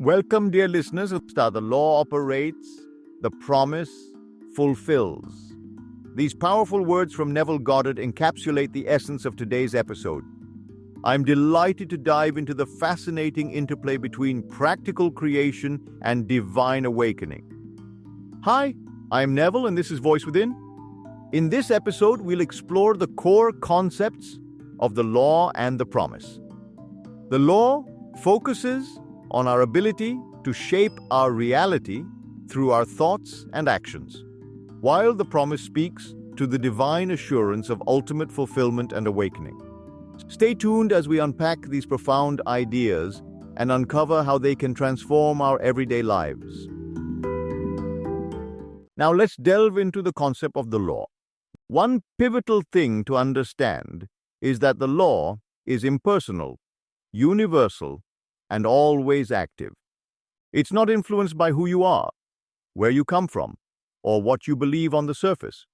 Welcome, dear listeners. The law operates, the promise fulfills. These powerful words from Neville Goddard encapsulate the essence of today's episode. I'm delighted to dive into the fascinating interplay between practical creation and divine awakening. Hi, I'm Neville, and this is Voice Within. In this episode, we'll explore the core concepts of the law and the promise. The law focuses on our ability to shape our reality through our thoughts and actions, while the promise speaks to the divine assurance of ultimate fulfillment and awakening. Stay tuned as we unpack these profound ideas and uncover how they can transform our everyday lives. Now let's delve into the concept of the law. One pivotal thing to understand is that the law is impersonal, universal, and always active. It's not influenced by who you are, where you come from, or what you believe on the surface.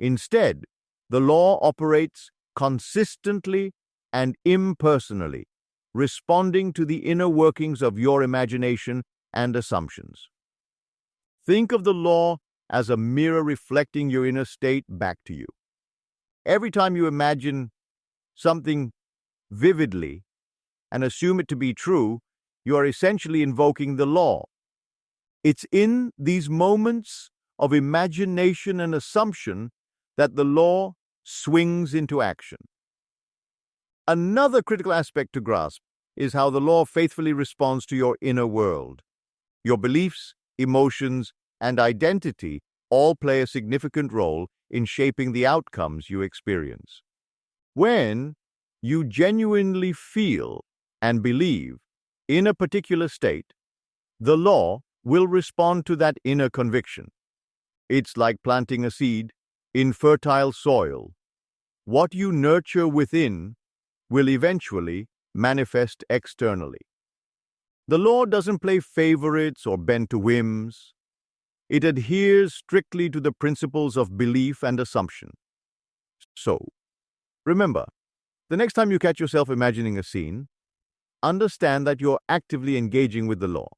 Instead, the law operates consistently and impersonally, responding to the inner workings of your imagination and assumptions. Think of the law as a mirror reflecting your inner state back to you. Every time you imagine something vividly and assume it to be true, you are essentially invoking the law. It's in these moments of imagination and assumption that the law swings into action. Another critical aspect to grasp is how the law faithfully responds to your inner world. Your beliefs, emotions, and identity all play a significant role in shaping the outcomes you experience. When you genuinely feel and believe in a particular state, the law will respond to that inner conviction. It's like planting a seed in fertile soil. What you nurture within will eventually manifest externally. The law doesn't play favorites or bend to whims. It adheres strictly to the principles of belief and assumption. So, remember, the next time you catch yourself imagining a scene, understand that you're actively engaging with the law.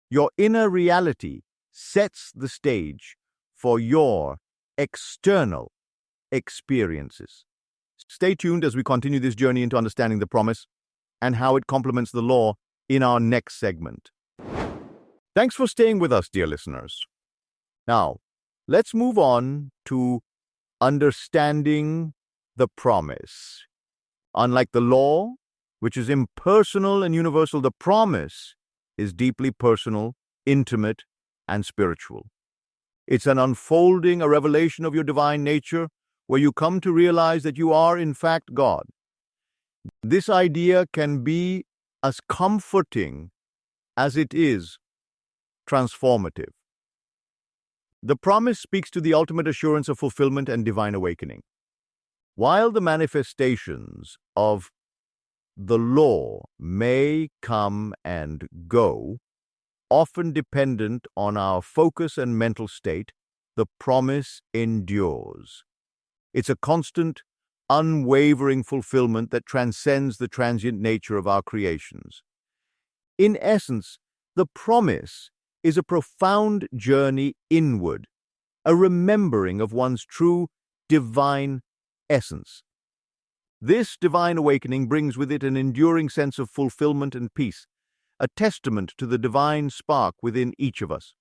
Your inner reality sets the stage for your external experiences. Stay tuned as we continue this journey into understanding the promise and how it complements the law in our next segment. Thanks for staying with us, dear listeners. Now, let's move on to understanding the promise. Unlike the law, which is impersonal and universal, the promise is deeply personal, intimate, and spiritual. It's an unfolding, a revelation of your divine nature, where you come to realize that you are, in fact, God. This idea can be as comforting as it is transformative. The promise speaks to the ultimate assurance of fulfillment and divine awakening. While the manifestations of the law may come and go, often dependent on our focus and mental state, the promise endures. It's a constant, unwavering fulfillment that transcends the transient nature of our creations. In essence, the promise is a profound journey inward, a remembering of one's true divine essence. This divine awakening brings with it an enduring sense of fulfillment and peace, a testament to the divine spark within each of us.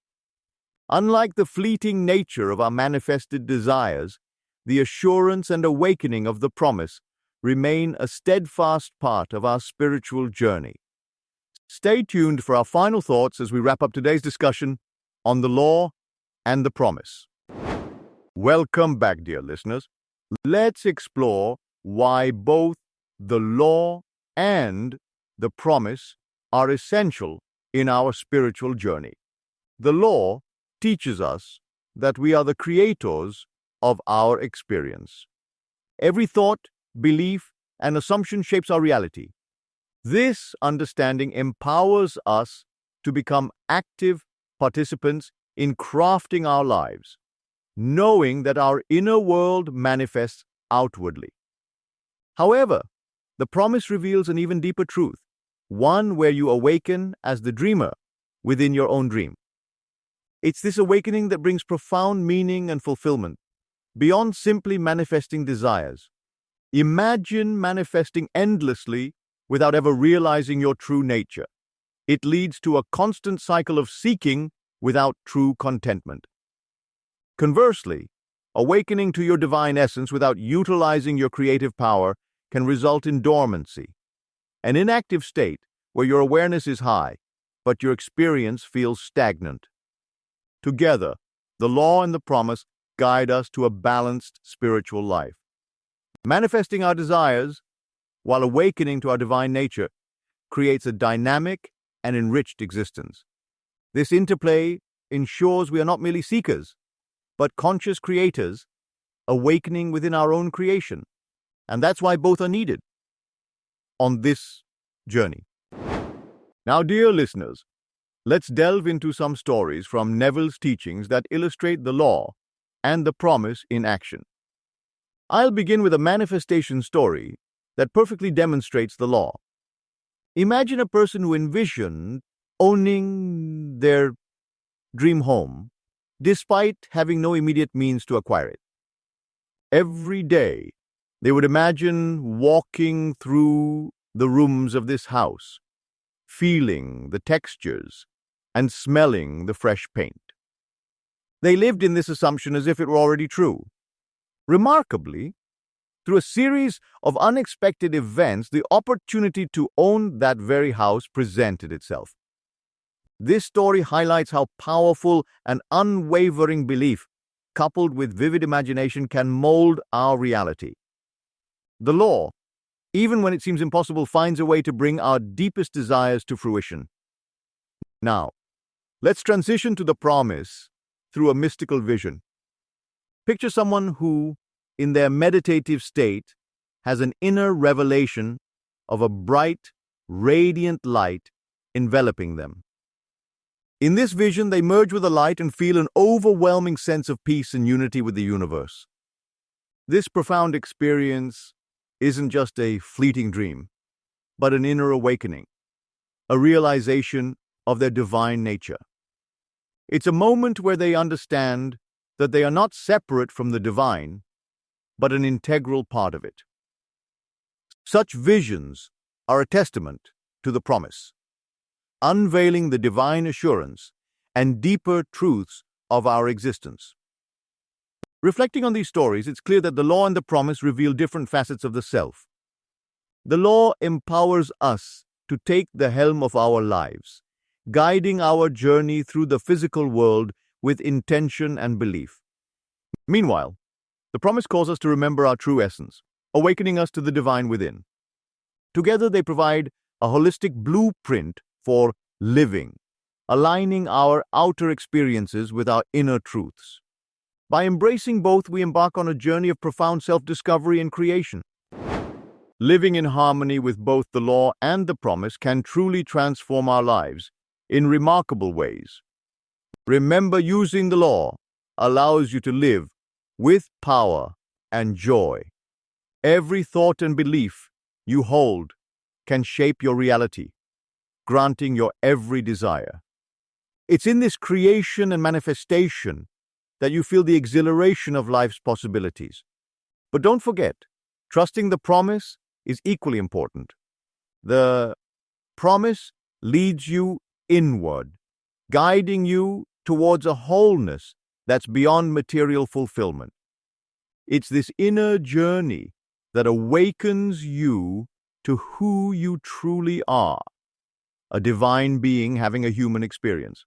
Unlike the fleeting nature of our manifested desires, the assurance and awakening of the promise remain a steadfast part of our spiritual journey. Stay tuned for our final thoughts as we wrap up today's discussion on the law and the promise. Welcome back, dear listeners. Let's explore why both the law and the promise are essential in our spiritual journey. The law teaches us that we are the creators of our experience. Every thought, belief, and assumption shapes our reality. This understanding empowers us to become active participants in crafting our lives, knowing that our inner world manifests outwardly. However, the promise reveals an even deeper truth. one where you awaken as the dreamer within your own dream. It's this awakening that brings profound meaning and fulfillment, beyond simply manifesting desires. Imagine manifesting endlessly without ever realizing your true nature. It leads to a constant cycle of seeking without true contentment. Conversely, awakening to your divine essence without utilizing your creative power can result in dormancy, an inactive state where your awareness is high, but your experience feels stagnant. Together, the law and the promise guide us to a balanced spiritual life. Manifesting our desires while awakening to our divine nature creates a dynamic and enriched existence. This interplay ensures we are not merely seekers, but conscious creators awakening within our own creation. And that's why both are needed on this journey. Now, dear listeners, let's delve into some stories from Neville's teachings that illustrate the law and the promise in action. I'll begin with a manifestation story that perfectly demonstrates the law. Imagine a person who envisioned owning their dream home despite having no immediate means to acquire it. Every day, they would imagine walking through the rooms of this house, feeling the textures and smelling the fresh paint. They lived in this assumption as if it were already true. Remarkably, through a series of unexpected events, the opportunity to own that very house presented itself. This story highlights how powerful an unwavering belief, coupled with vivid imagination, can mold our reality. The law, even when it seems impossible, finds a way to bring our deepest desires to fruition. Now, let's transition to the promise through a mystical vision. Picture someone who, in their meditative state, has an inner revelation of a bright, radiant light enveloping them. In this vision, they merge with the light and feel an overwhelming sense of peace and unity with the universe. This profound experience isn't just a fleeting dream, but an inner awakening, a realization of their divine nature. It's a moment where they understand that they are not separate from the divine, but an integral part of it. Such visions are a testament to the promise, unveiling the divine assurance and deeper truths of our existence. Reflecting on these stories, it's clear that the law and the promise reveal different facets of the self. The law empowers us to take the helm of our lives, guiding our journey through the physical world with intention and belief. Meanwhile, the promise calls us to remember our true essence, awakening us to the divine within. Together, they provide a holistic blueprint for living, aligning our outer experiences with our inner truths. By embracing both, we embark on a journey of profound self-discovery and creation. Living in harmony with both the law and the promise can truly transform our lives in remarkable ways. Remember, using the law allows you to live with power and joy. Every thought and belief you hold can shape your reality, granting your every desire. It's in this creation and manifestation that you feel the exhilaration of life's possibilities. But don't forget, trusting the promise is equally important. The promise leads you inward, guiding you towards a wholeness that's beyond material fulfillment. It's this inner journey that awakens you to who you truly are, a divine being having a human experience.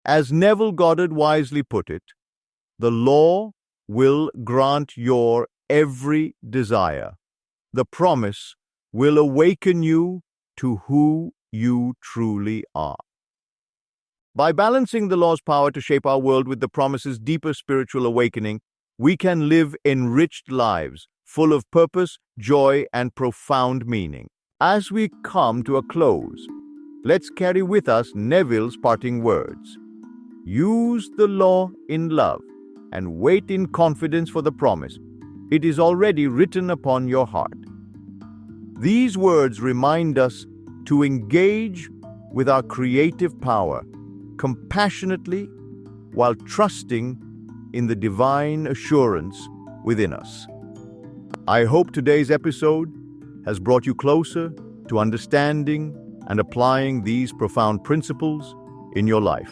As Neville Goddard wisely put it, the law will grant your every desire. The promise will awaken you to who you truly are. By balancing the law's power to shape our world with the promise's deeper spiritual awakening, we can live enriched lives, full of purpose, joy, and profound meaning. As we come to a close, let's carry with us Neville's parting words. Use the law in love and wait in confidence for the promise. It is already written upon your heart. These words remind us to engage with our creative power compassionately while trusting in the divine assurance within us. I hope today's episode has brought you closer to understanding and applying these profound principles in your life.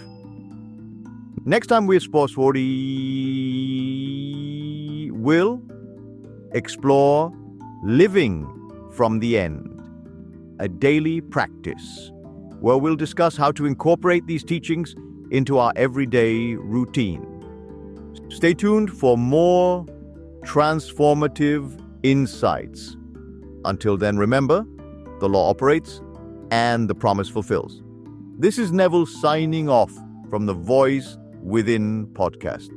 Next time we're Sports 40, we'll explore living from the end, a daily practice, where we'll discuss how to incorporate these teachings into our everyday routine. Stay tuned for more transformative insights. Until then, remember, the law operates and the promise fulfills. This is Neville signing off from the Voice Within podcast.